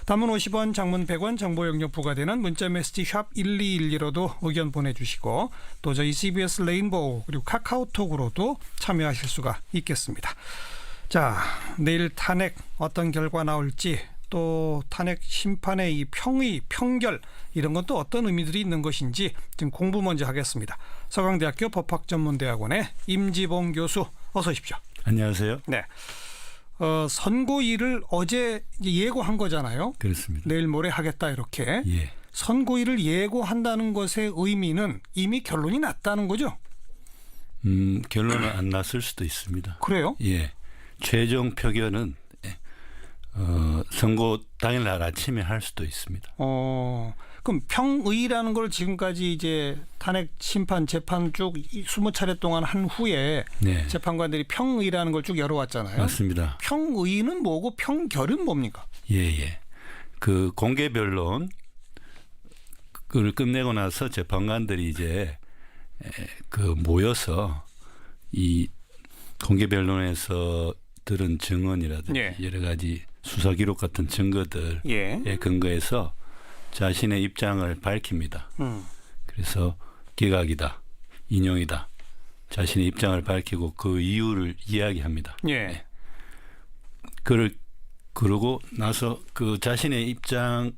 단문 50원, 장문 100원, 정보 영역 부과되는 문자 메시지 샵 1212로도 의견 보내주시고 또 저희 CBS 레인보우 그리고 카카오톡으로도 참여하실 수가 있겠습니다. 자, 내일 탄핵 어떤 결과 나올지 또 탄핵 심판의 이 평의, 평결 이런 건 또 어떤 의미들이 있는 것인지 지금 공부 먼저 하겠습니다. 서강대학교 법학전문대학원의 임지봉 교수 어서 오십시오. 안녕하세요. 네. 선고일을 어제 예고한 거잖아요. 그렇습니다. 내일 모레 하겠다 이렇게. 예. 선고일을 예고한다는 것의 의미는 이미 결론이 났다는 거죠. 결론은 안 났을 수도 있습니다. 그래요? 예. 최종 표결은 선고 당일날 아침에 할 수도 있습니다. 그럼 평의라는 걸 지금까지 이제 탄핵 심판 재판 쭉 20차례 동안 한 후에 네. 재판관들이 평의라는 걸 쭉 열어왔잖아요. 맞습니다. 평의는 뭐고 평결은 뭡니까? 예. 그 공개 변론 그걸 끝내고 나서 재판관들이 이제 그 모여서 이 공개 변론에서 들은 증언이라든지 예. 여러 가지 수사 기록 같은 증거들에 예. 근거해서 자신의 입장을 밝힙니다. 그래서 기각이다, 인용이다. 자신의 입장을 밝히고 그 이유를 이야기합니다. 예. 그러고 나서 그 자신의 입장을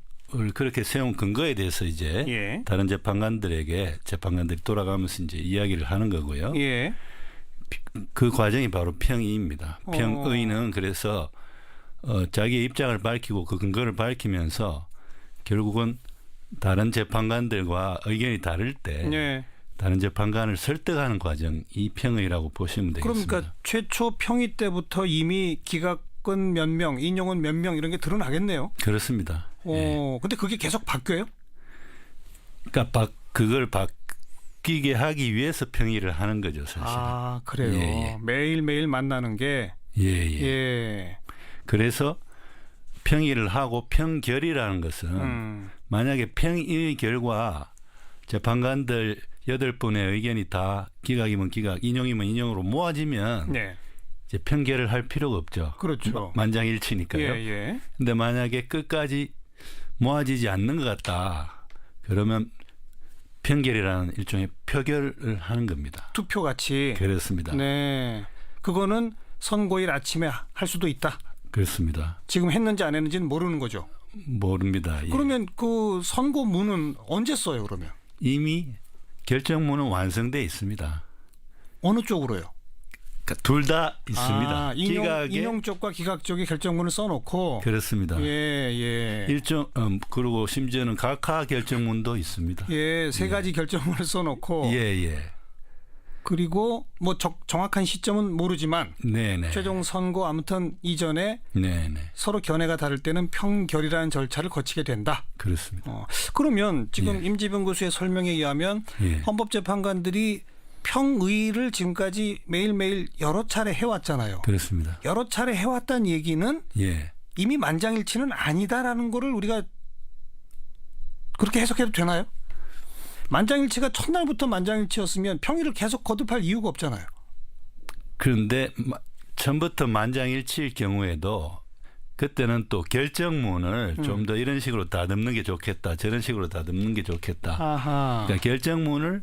그렇게 세운 근거에 대해서 이제 예. 다른 재판관들이 돌아가면서 이제 이야기를 하는 거고요. 예. 그 과정이 바로 평의입니다. 평의는 그래서 자기의 입장을 밝히고 그 근거를 밝히면서 결국은 다른 재판관들과 의견이 다를 때 예. 다른 재판관을 설득하는 과정이 평의라고 보시면 되겠습니다. 그러니까 최초 평의 때부터 이미 기각은 몇 명, 인용은 몇 명 이런 게 드러나겠네요. 그렇습니다. 예. 근데 그게 계속 바뀌어요? 그러니까 그걸 바뀌게 하기 위해서 평의를 하는 거죠, 사실. 아, 그래요. 예. 매일매일 만나는 게. 예. 그래서 평의를 하고 평결이라는 것은 만약에 평의 결과 재판관들 8분의 의견이 다 기각이면 기각, 인용이면 인용으로 모아지면 네. 이제 평결을 할 필요가 없죠. 그렇죠. 만장일치니까요. 예. 근데 만약에 끝까지 모아지지 않는 것 같다. 그러면 평결이라는 일종의 표결을 하는 겁니다. 투표 같이. 그렇습니다. 네. 그거는 선고일 아침에 할 수도 있다. 그렇습니다. 지금 했는지 안 했는지는 모르는 거죠. 모릅니다. 예. 그러면 그 선고문은 언제 써요, 그러면? 이미 결정문은 완성돼 있습니다. 어느 쪽으로요? 그러니까 둘 다 있습니다. 아, 인용 쪽과 기각 쪽에 결정문을 써놓고. 그렇습니다. 예. 그리고 심지어는 각하 결정문도 있습니다. 예, 세 가지 결정문을 써놓고. 예. 그리고 뭐 정확한 시점은 모르지만. 네네. 최종 선고 아무튼 이전에. 네네. 서로 견해가 다를 때는 평결이라는 절차를 거치게 된다. 그렇습니다. 그러면 지금 예. 임지병 교수의 설명에 의하면 예. 헌법재판관들이 평의를 지금까지 매일매일 여러 차례 해왔잖아요. 그렇습니다. 여러 차례 해왔다는 얘기는 예. 이미 만장일치는 아니다라는 거를 우리가 그렇게 해석해도 되나요? 만장일치가 첫날부터 만장일치였으면 평의를 계속 거듭할 이유가 없잖아요. 그런데 처음부터 만장일치일 경우에도 그때는 또 결정문을 좀 더 이런 식으로 다듬는 게 좋겠다. 저런 식으로 다듬는 게 좋겠다. 아하. 그러니까 결정문을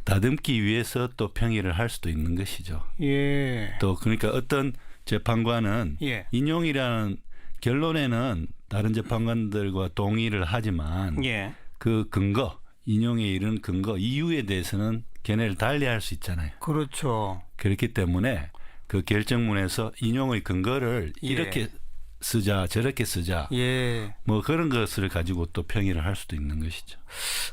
다듬기 위해서 또 평의를 할 수도 있는 것이죠. 예. 또 그러니까 어떤 재판관은 예. 인용이라는 결론에는 다른 재판관들과 동의를 하지만 예. 그 근거, 인용에 이른 근거, 이유에 대해서는 견해를 달리할 수 있잖아요. 그렇죠. 그렇기 때문에 그 결정문에서 인용의 근거를 예. 이렇게 쓰자 저렇게 쓰자 예. 뭐 그런 것을 가지고 또 평의를 할 수도 있는 것이죠.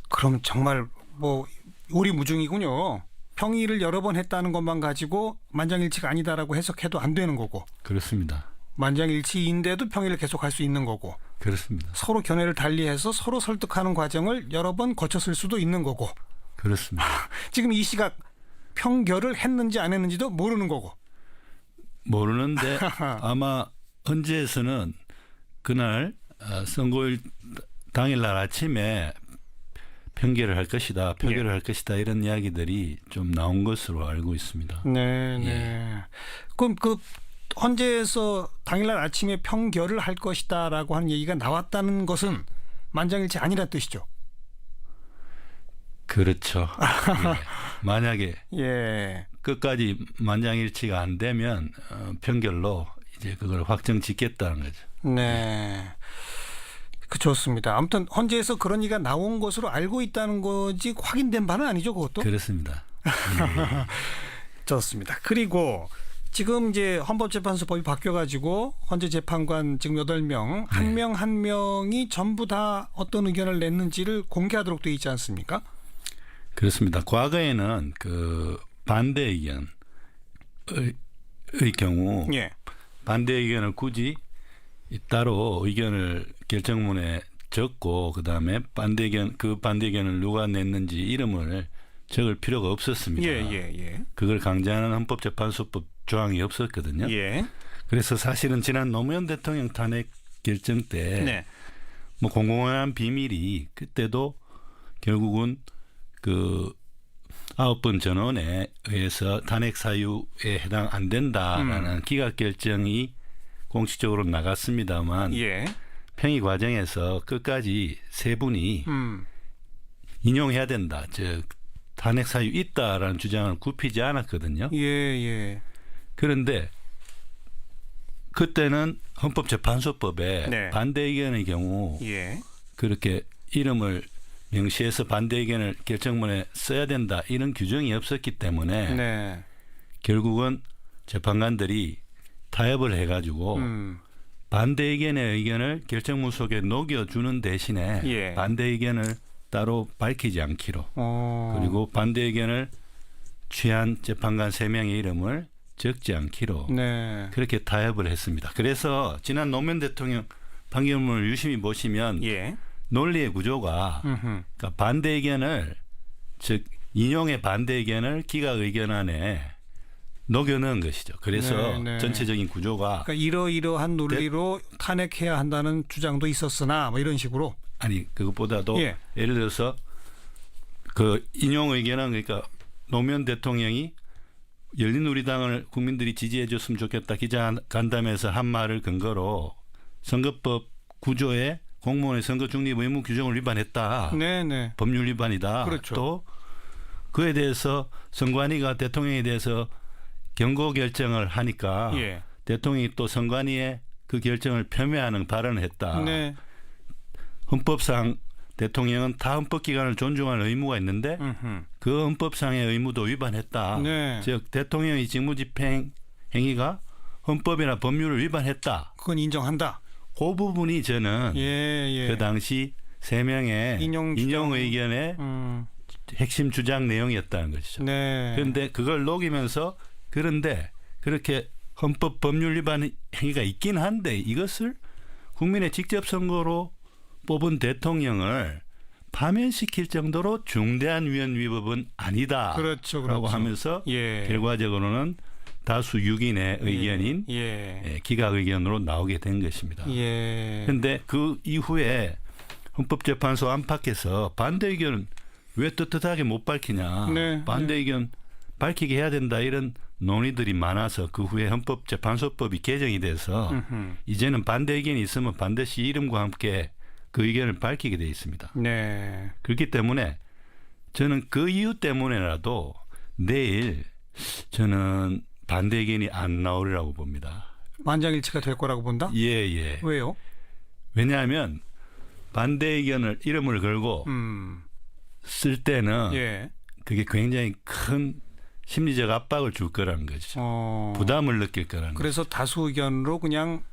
그럼 정말 뭐 오리무중이군요. 평의를 여러 번 했다는 것만 가지고 만장일치가 아니다라고 해석해도 안 되는 거고. 그렇습니다. 만장일치인데도 평의를 계속할 수 있는 거고. 그렇습니다. 서로 견해를 달리해서 서로 설득하는 과정을 여러 번 거쳤을 수도 있는 거고. 그렇습니다. 지금 이 시각 평결을 했는지 안 했는지도 모르는 거고. 모르는데 아마 헌재에서는 그날 선고일 당일날 아침에 표결을 할 것이다 이런 이야기들이 좀 나온 것으로 알고 있습니다. 네. 그럼 그 헌재에서 당일날 아침에 평결을 할 것이다라고 하는 얘기가 나왔다는 것은 만장일치 아니란 뜻이죠. 그렇죠. 예. 만약에 예. 끝까지 만장일치가 안 되면 평결로 이제 그걸 확정 짓겠다는 거죠. 네. 좋습니다. 아무튼 헌재에서 그런 얘기가 나온 것으로 알고 있다는 거지 확인된 바는 아니죠, 그것도? 그렇습니다. 좋습니다. 그리고 지금 이제 헌법재판소법이 바뀌어가지고 헌재 재판관 지금 8명, 한 명 한 명이 전부 다 어떤 의견을 냈는지를 공개하도록 되어 있지 않습니까? 그렇습니다. 과거에는 그 반대 의견의 경우 예. 반대 의견을 굳이 따로 의견을 결정문에 적고 그다음에 반대 의견 그 반대 의견을 누가 냈는지 이름을 적을 필요가 없었습니다. 예. 그걸 강제하는 헌법재판소법 조항이 없었거든요. 예. 그래서 사실은 지난 노무현 대통령 탄핵 결정 때 네. 뭐 공공한 비밀이 그때도 결국은 그 9번 전원에 의해서 탄핵 사유에 해당 안 된다라는 기각 결정이 공식적으로 나갔습니다만 예. 평의 과정에서 끝까지 세 분이 인용해야 된다. 즉 탄핵 사유 있다라는 주장을 굽히지 않았거든요. 예. 그런데 그때는 헌법재판소법에 네. 반대 의견의 경우 예. 그렇게 이름을 명시해서 반대 의견을 결정문에 써야 된다 이런 규정이 없었기 때문에 네. 결국은 재판관들이 타협을 해가지고 반대 의견의 의견을 결정문 속에 녹여주는 대신에 예. 반대 의견을 따로 밝히지 않기로 그리고 반대 의견을 취한 재판관 3명의 이름을 적지 않기로 네. 그렇게 타협을 했습니다. 그래서 지난 노무현 대통령 판결문을 유심히 보시면 예. 논리의 구조가 그러니까 반대 의견을 즉 인용의 반대 의견을 기각 의견 안에 녹여넣은 것이죠. 그래서 네. 전체적인 구조가 그러니까 이러이러한 논리로 탄핵해야 한다는 주장도 있었으나 뭐 이런 식으로 아니 그것보다도 예. 예를 들어서 그 인용 의견은 그러니까 노무현 대통령이 열린우리당을 국민들이 지지해 줬으면 좋겠다 기자간담회에서 한 말을 근거로 선거법 구조에 공무원의 선거 중립 의무 규정을 위반했다. 네네. 법률 위반이다. 그렇죠. 또 그에 대해서 선관위가 대통령에 대해서 경고 결정을 하니까 예. 대통령이 또 선관위에 그 결정을 폄훼하는 발언을 했다. 네. 헌법상 대통령은 타 헌법기관을 존중할 의무가 있는데 그 헌법상의 의무도 위반했다. 네. 즉 대통령의 직무집행 행위가 헌법이나 법률을 위반했다. 그건 인정한다. 그 부분이 저는 예. 그 당시 3명의 인용 의견의 핵심 주장 내용이었다는 것이죠. 네. 그런데 그걸 녹이면서 그런데 그렇게 헌법 법률 위반 행위가 있긴 한데 이것을 국민의 직접 선거로 뽑은 대통령을 파면시킬 정도로 중대한 위헌 위법은 아니다. 그렇죠. 라고 하면서 예. 결과적으로는 다수 6인의 의견인 예. 기각 의견으로 나오게 된 것입니다. 예. 그런데 그 이후에 헌법재판소 안팎에서 반대 의견은 왜 떳떳하게 못 밝히냐. 네. 반대 의견 밝히게 해야 된다 이런 논의들이 많아서 그 후에 헌법재판소법이 개정이 돼서 이제는 반대 의견이 있으면 반드시 이름과 함께 그 의견을 밝히게 돼 있습니다. 네. 그렇기 때문에 저는 그 이유 때문에라도 내일 저는 반대 의견이 안 나오리라고 봅니다. 만장일치가 될 거라고 본다? 예. 왜요? 왜냐하면 반대 의견을 이름을 걸고 쓸 때는 예. 그게 굉장히 큰 심리적 압박을 줄 거라는 거죠. 부담을 느낄 거라는 거죠. 그래서 다수 의견으로 그냥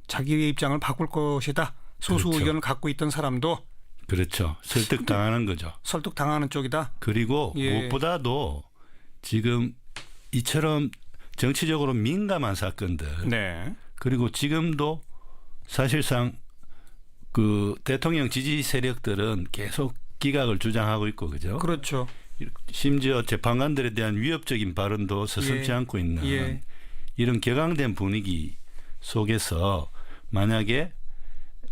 자기의 입장을 바꿀 것이다. 소수 그렇죠. 의견을 갖고 있던 사람도 그렇죠. 설득당하는 거죠. 설득당하는 쪽이다. 그리고 예. 무엇보다도 지금 이처럼 정치적으로 민감한 사건들 네. 그리고 지금도 사실상 그 대통령 지지 세력들은 계속 기각을 주장하고 있고 그죠? 그렇죠. 심지어 재판관들에 대한 위협적인 발언도 서슴지 예. 않고 있는 예. 이런 격앙된 분위기 속에서 만약에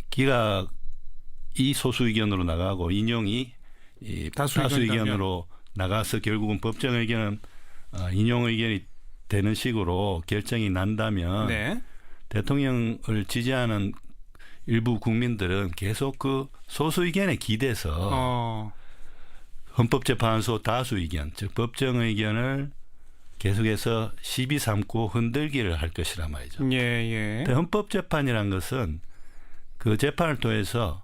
기각이 소수 의견으로 나가고 인용이 이 다수 다수 의견으로 나가서 결국은 법정 의견은 인용 의견이 되는 식으로 결정이 난다면 네. 대통령을 지지하는 일부 국민들은 계속 그 소수 의견에 기대서 헌법재판소 다수 의견, 즉 법정 의견을 계속해서 시비 삼고 흔들기를 할 것이란 말이죠. 예, 예. 근데 헌법재판이란 것은 그 재판을 통해서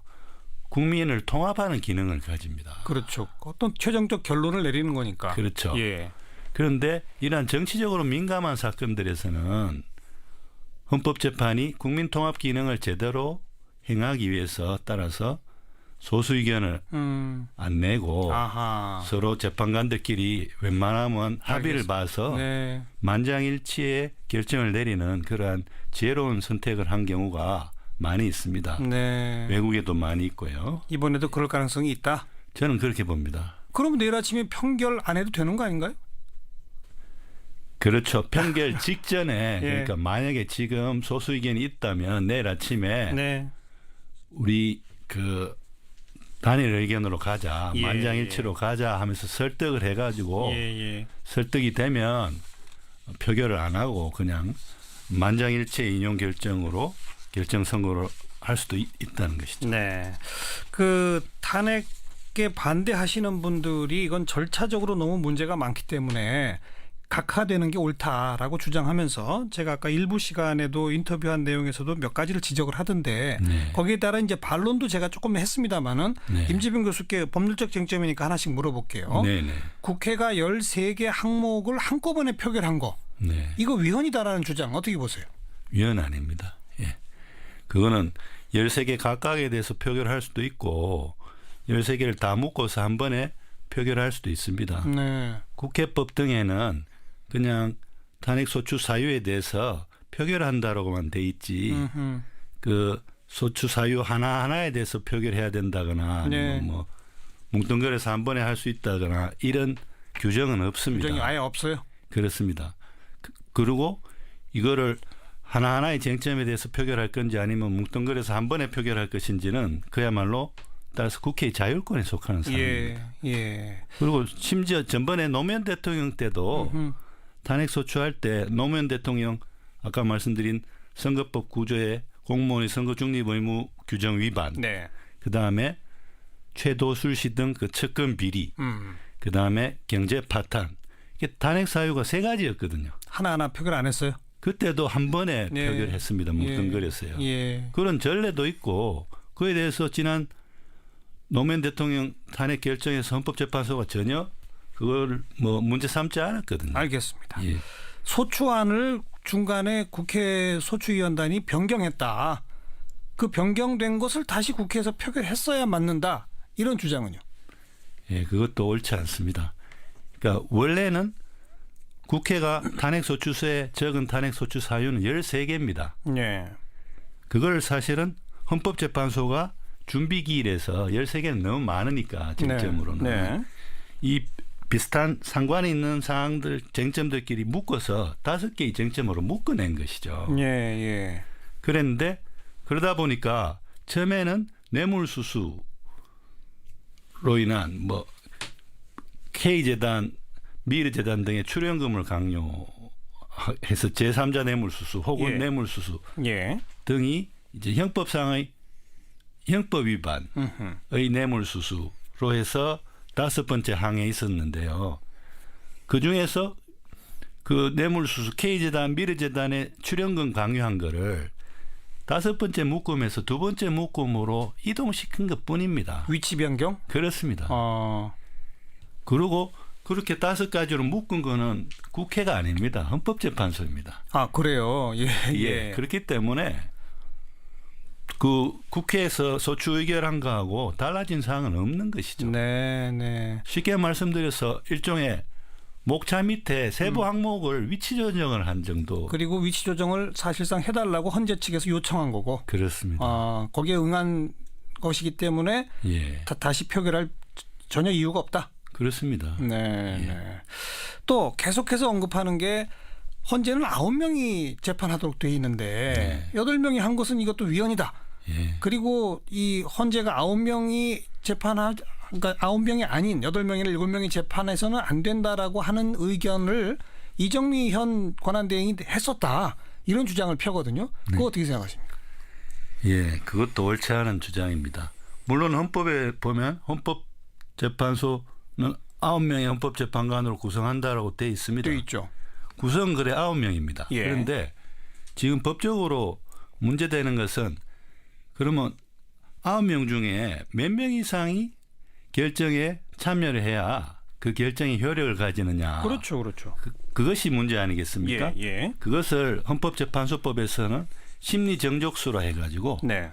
국민을 통합하는 기능을 가집니다. 그렇죠. 어떤 최종적 결론을 내리는 거니까. 그렇죠. 예. 그런데 이러한 정치적으로 민감한 사건들에서는 헌법재판이 국민 통합 기능을 제대로 행하기 위해서 따라서 소수 의견을 안 내고 아하. 서로 재판관들끼리 웬만하면 합의를 봐서 네. 만장일치의 결정을 내리는 그러한 지혜로운 선택을 한 경우가 많이 있습니다. 네. 외국에도 많이 있고요. 이번에도 그럴 가능성이 있다. 저는 그렇게 봅니다. 그럼 내일 아침에 평결 안 해도 되는 거 아닌가요? 그렇죠. 평결 직전에 예. 그러니까 만약에 지금 소수 의견이 있다면 내일 아침에 네. 우리 그 단일 의견으로 가자, 예, 만장일치로 가자 하면서 설득을 해가지고 예, 예. 설득이 되면 표결을 안 하고 그냥 만장일치의 인용 결정으로 결정 선고를 할 수도 있다는 것이죠. 네. 그 탄핵에 반대하시는 분들이 이건 절차적으로 너무 문제가 많기 때문에 각하되는 게 옳다라고 주장하면서 제가 아까 일부 시간에도 인터뷰한 내용에서도 몇 가지를 지적을 하던데 네. 거기에 따라 이제 반론도 제가 조금 했습니다마는 네. 임지빈 교수께 법률적 쟁점이니까 하나씩 물어볼게요. 네네. 국회가 13개 항목을 한꺼번에 표결한 거 네. 이거 위헌이다라는 주장 어떻게 보세요? 위헌 아닙니다. 예. 그거는 13개 각각에 대해서 표결할 수도 있고 13개를 다 묶어서 한 번에 표결할 수도 있습니다. 네. 국회법 등에는 그냥 탄핵소추 사유에 대해서 표결한다라고만 돼 있지 음흠. 그 소추 사유 하나하나에 대해서 표결해야 된다거나 네. 아니면 뭐 뭉뚱그려서 한 번에 할 수 있다거나 이런 규정은 없습니다. 규정이 아예 없어요. 그렇습니다. 그리고 이거를 하나하나의 쟁점에 대해서 표결할 건지 아니면 뭉뚱그려서 한 번에 표결할 것인지는 그야말로 따라서 국회의 자율권에 속하는 사안입니다. 예. 예. 그리고 심지어 전번에 노무현 대통령 때도 탄핵 소추할 때 노무현 대통령 아까 말씀드린 선거법 구조의 공무원의 선거 중립 의무 규정 위반, 네. 그 다음에 최도술시 등 그 측근 비리, 그 다음에 경제 파탄, 이게 탄핵 사유가 3가지였거든요. 하나하나 표결 안 했어요. 그때도 한 번에 예. 표결했습니다. 뭉뚱그렸어요. 예. 그런 전례도 있고 그에 대해서 지난 노무현 대통령 탄핵 결정에서 헌법재판소가 전혀 그걸 뭐 문제 삼지 않았거든요. 알겠습니다. 예. 소추안을 중간에 국회 소추위원단이 변경했다. 그 변경된 것을 다시 국회에서 표결했어야 맞는다. 이런 주장은요. 예, 그것도 옳지 않습니다. 그러니까 원래는 국회가 탄핵소추서에 적은 탄핵소추 사유는 13개입니다. 예. 그걸 사실은 헌법재판소가 준비기일에서 13개는 너무 많으니까 쟁점으로는 네. 이 비슷한 상관이 있는 사항들 쟁점들끼리 묶어서 5개의 쟁점으로 묶어낸 것이죠. 예, 예. 그랬는데 그러다 보니까 처음에는 뇌물수수로 인한 뭐 K재단, 미르재단 등의 출연금을 강요해서 제3자 뇌물수수 혹은 예. 뇌물수수 예. 등이 이제 형법상의 형법 위반의 뇌물수수로 해서 5번째 항에 있었는데요. 그 중에서 그 뇌물수수 K재단, 미르재단의 출연금 강요한 거를 5번째 묶음에서 2번째 묶음으로 이동시킨 것 뿐입니다. 위치 변경? 그렇습니다. 어. 그리고 그렇게 5가지로 묶은 거는 국회가 아닙니다. 헌법재판소입니다. 아, 그래요. 예, 예. 그렇기 때문에 그 국회에서 소추 의결한 거하고 달라진 사항은 없는 것이죠. 네, 네. 쉽게 말씀드려서 일종의 목차 밑에 세부 항목을 위치 조정을 한 정도. 그리고 위치 조정을 사실상 해달라고 헌재 측에서 요청한 거고. 그렇습니다. 거기에 응한 것이기 때문에 예, 다시 표결할 전혀 이유가 없다. 그렇습니다. 네, 네. 또 계속해서 언급하는 게 헌재는 9명이 재판하도록 돼 있는데 8명이 한 것은 이것도 위헌이다. 예, 그리고 이 헌재가 9명이 그러니까 9명이 아닌 8명이나 7명이 재판해서는 안 된다라고 하는 의견을 이정미 현 권한대행이 했었다. 이런 주장을 펴거든요. 그거 어떻게 생각하십니까? 예, 그것도 옳지 않은 주장입니다. 물론 헌법에 보면 헌법재판소는 9명의 헌법재판관으로 구성한다라고 돼 있습니다. 돼 있죠. 구성은 그래 9명입니다. 예. 그런데 지금 법적으로 문제되는 것은 그러면 9명 중에 몇 명 이상이 결정에 참여를 해야 그 결정이 효력을 가지느냐. 그렇죠. 그렇죠. 그것이 문제 아니겠습니까? 예. 예. 그것을 헌법재판소법에서는 심리정족수로 해가지고 네.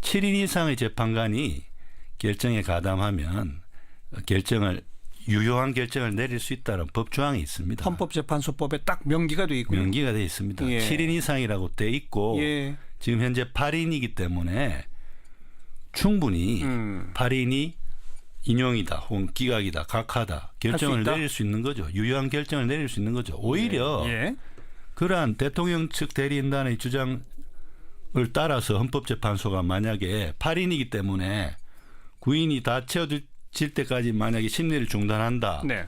7인 이상의 재판관이 결정에 가담하면 결정을 유효한 결정을 내릴 수 있다는 법조항이 있습니다. 헌법재판소법에 딱 명기가 돼 있고요. 명기가 되어 있습니다. 예. 7인 이상이라고 돼 있고 예. 지금 현재 8인이기 때문에 충분히 8인이 인용이다 혹은 기각이다 각하다 결정을 있다? 내릴 수 있는 거죠. 유효한 결정을 내릴 수 있는 거죠. 오히려 예. 그러한 대통령 측 대리인단의 주장을 따라서 헌법재판소가 만약에 8인이기 때문에 9인이 다 채워질 때까지 만약에 심리를 중단한다. 네.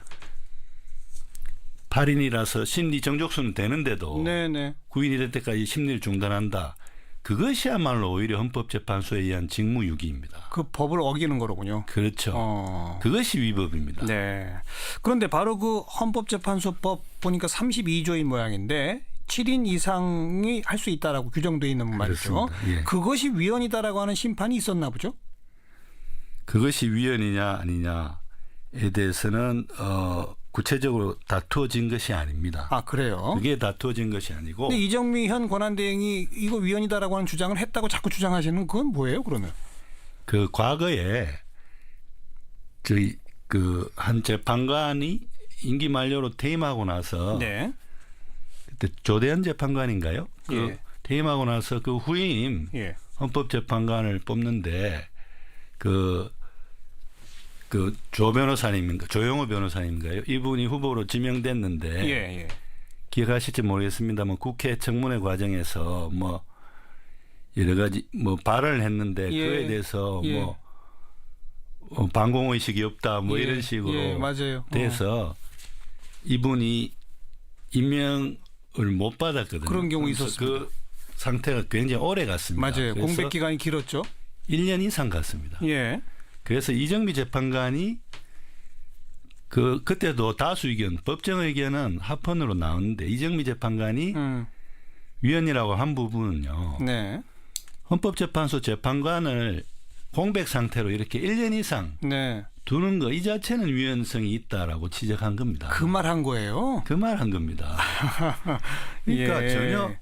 8인이라서 심리 정족수는 되는데도 네, 네. 9인이 될 때까지 심리를 중단한다. 그것이야말로 오히려 헌법재판소에 의한 직무유기입니다. 그 법을 어기는 거로군요. 그렇죠. 그것이 위법입니다. 네. 그런데 바로 그 헌법재판소법 보니까 32조인 모양인데 7인 이상이 할 수 있다라고 규정되어 있는 말이죠. 그렇습니다. 예. 그것이 위헌이다라고 하는 심판이 있었나 보죠? 그것이 위헌이냐 아니냐에 대해서는 구체적으로 다투어진 것이 아닙니다. 아, 그래요? 그게 다투어진 것이 아니고 근데 이정미 현 권한대행이 이거 위헌이다라고 하는 주장을 했다고 자꾸 주장하시는 건 뭐예요, 그러면? 그 과거에 저희 그 한 재판관이 임기 만료로 퇴임하고 나서 네. 그때 조대현 재판관인가요? 그 예. 퇴임하고 나서 그 후임 예. 헌법재판관을 뽑는데 그 조 변호사님인가 조영호 변호사님인가요? 이분이 후보로 지명됐는데 예, 예. 기억하실지 모르겠습니다만 국회 청문회 과정에서 뭐 여러 가지 뭐 발언을 했는데 예. 그에 대해서 예. 뭐 반공의식이 없다 뭐 예. 이런 식으로 예, 맞아요. 돼서 이분이 임명을 못 받았거든요. 그런 경우 그래서 있었습니다. 그 상태가 굉장히 오래 갔습니다. 맞아요. 그래서 공백 기간이 길었죠. 1년 이상 갔습니다. 예. 그래서 이정미 재판관이 그때도 다수 의견, 법정 의견은 합헌으로 나오는데 이정미 재판관이 위헌이라고 한 부분은요. 네. 헌법재판소 재판관을 공백 상태로 이렇게 1년 이상 네. 두는 거 이 자체는 위헌성이 있다라고 지적한 겁니다. 그 말 한 거예요? 그 말 한 겁니다. 그러니까 예. 전혀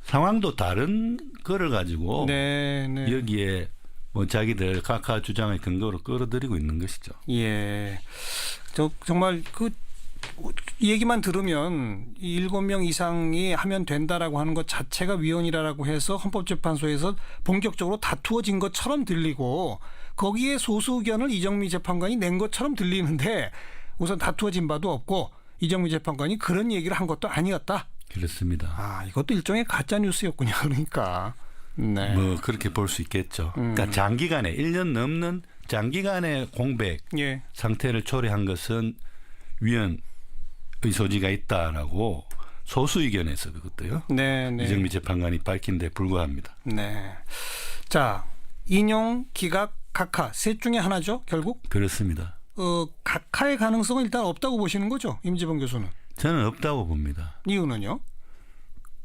상황도 다른 거를 가지고 네, 네. 여기에 뭐 자기들 각하 주장의 근거로 끌어들이고 있는 것이죠. 예. 정말 그 얘기만 들으면 7명 이상이 하면 된다라고 하는 것 자체가 위헌이라고 해서 헌법재판소에서 본격적으로 다투어진 것처럼 들리고 거기에 소수 의견을 이정미 재판관이 낸 것처럼 들리는데 우선 다투어진 바도 없고 이정미 재판관이 그런 얘기를 한 것도 아니었다. 그렇습니다. 아, 이것도 일종의 가짜 뉴스였군요. 그러니까. 네. 뭐 그렇게 볼 수 있겠죠. 그러니까 장기간에 1년 넘는 장기간의 공백 예. 상태를 초래한 것은 위헌의 소지가 있다라고 소수 의견에서 그것도요. 네, 네. 이정미 재판관이 밝힌 데 불과합니다. 네. 자, 인용, 기각, 각하 셋 중에 하나죠, 결국? 그렇습니다. 각하의 가능성은 일단 없다고 보시는 거죠, 임지범 교수는? 저는 없다고 봅니다. 이유는요?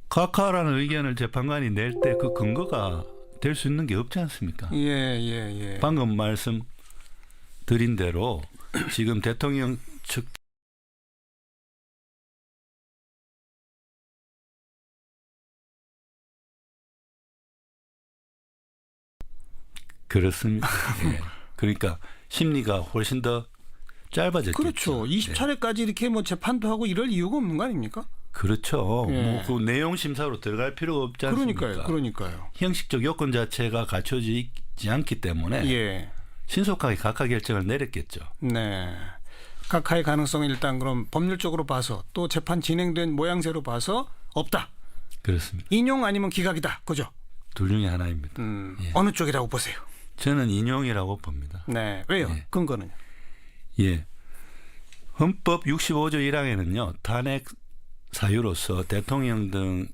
각하라는 의견을 재판관이 낼 때 그 근거가 될 수 있는 게 없지 않습니까? 예, 예, 예. 방금 말씀드린 대로 지금 대통령 측 그렇습니다. 예. 그러니까 심리가 훨씬 더 짧아졌겠죠. 그렇죠. 20차례까지 이렇게 뭐 재판도 하고 이럴 이유가 없는 거 아닙니까? 그렇죠. 예. 뭐 그 내용 심사로 들어갈 필요가 없지 않습니까? 그러니까요. 형식적 요건 자체가 갖춰지지 않기 때문에 예. 신속하게 각하 결정을 내렸겠죠. 네. 각하의 가능성은 일단 그럼 법률적으로 봐서 또 재판 진행된 모양새로 봐서 없다. 그렇습니다. 인용 아니면 기각이다. 그죠? 둘 중에 하나입니다. 예. 어느 쪽이라고 보세요? 저는 인용이라고 봅니다. 네. 왜요? 예. 근거는요? 예. 헌법 65조 1항에는요. 탄핵 사유로서 대통령 등의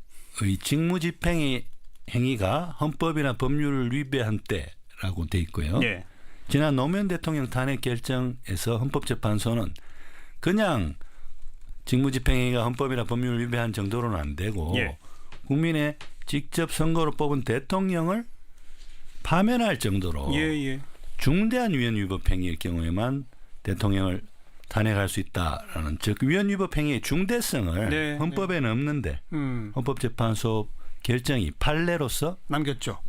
직무집행의 행위가 헌법이나 법률을 위배한 때라고 돼 있고요. 예. 지난 노무현 대통령 탄핵 결정에서 헌법재판소는 그냥 직무집행행위가 헌법이나 법률을 위배한 정도로는 안 되고 예. 국민의 직접 선거로 뽑은 대통령을 파면할 정도로 예. 중대한 위헌 위법 행위일 경우에만 대통령을 탄핵할 수 있다라는, 즉 위헌 위법 행위의 중대성을 네, 헌법에는 없는데 헌법재판소 결정이 판례로서 남겼죠.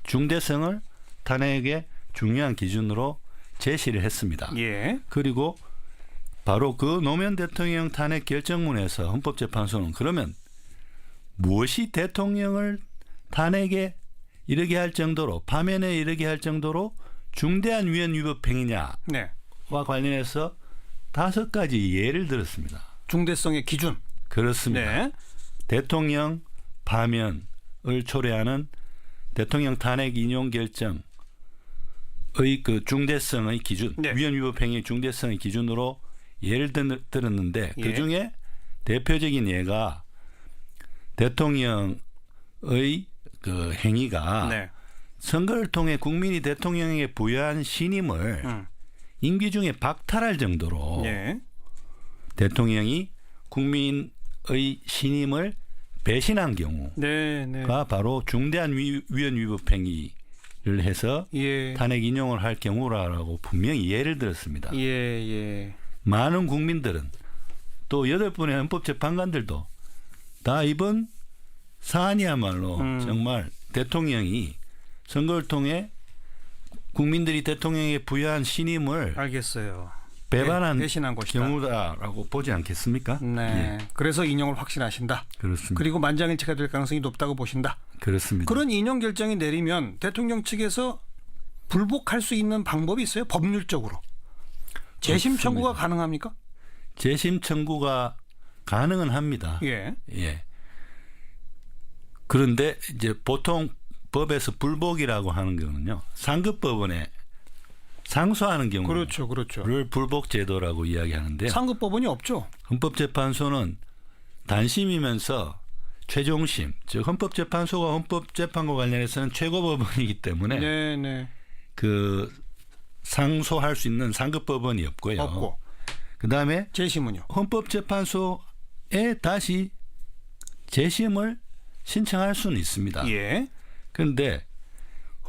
중대성을 탄핵의 중요한 기준으로 제시를 했습니다. 예. 그리고 바로 그 노무현 대통령 탄핵 결정문에서 헌법재판소는 그러면 무엇이 대통령을 탄핵에 이르게 할 정도로, 파면에 이르게 할 정도로 중대한 위헌 위법 행위냐와 네. 관련해서 5가지 예를 들었습니다. 중대성의 기준. 그렇습니다. 네. 대통령 파면을 초래하는 대통령 탄핵 인용 결정의 그 중대성의 기준, 네. 위헌 위법 행위의 중대성의 기준으로 예를 들었는데 예. 그중에 대표적인 예가 대통령의 그 행위가 네. 선거를 통해 국민이 대통령에게 부여한 신임을 임기 중에 박탈할 정도로 예. 대통령이 국민의 신임을 배신한 경우가 네. 바로 중대한 위헌 위법 행위를 해서 예. 탄핵 인용을 할 경우라고 분명히 예를 들었습니다. 예. 많은 국민들은 또 8분의 헌법재판관들도 다 이번 사안이야말로 정말 대통령이 선거를 통해 국민들이 대통령에게 부여한 신임을 알겠어요. 배반한 배신한 것이다. 경우다라고 보지 않겠습니까? 네. 예, 그래서 인용을 확신하신다. 그렇습니다. 그리고 만장일치가 될 가능성이 높다고 보신다. 그렇습니다. 그런 인용 결정이 내리면 대통령 측에서 불복할 수 있는 방법이 있어요? 법률적으로. 재심 청구가 가능합니까? 재심 청구가 가능은 합니다. 예. 그런데 이제 보통 법에서 불복이라고 하는 경우는요. 상급법원에 상소하는 경우를 그렇죠. 불복 제도라고 이야기하는데요. 상급법원이 없죠. 헌법재판소는 단심이면서 최종심, 즉 헌법재판소가 헌법재판과 관련해서는 최고법원이기 때문에 네. 그 상소할 수 있는 상급법원이 없고요. 없고. 그다음에 재심은요? 헌법재판소에 다시 재심을 신청할 수는 있습니다. 예. 그런데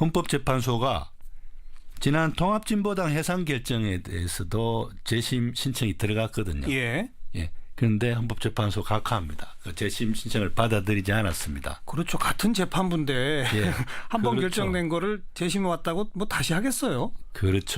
헌법재판소가 지난 통합진보당 해산 결정에 대해서도 재심 신청이 들어갔거든요. 예. 그런데 헌법재판소 각하합니다. 그 재심 신청을 받아들이지 않았습니다. 그렇죠. 같은 재판부인데 예. 한 번 그렇죠. 결정된 거를 재심해 왔다고 뭐 다시 하겠어요? 그렇죠.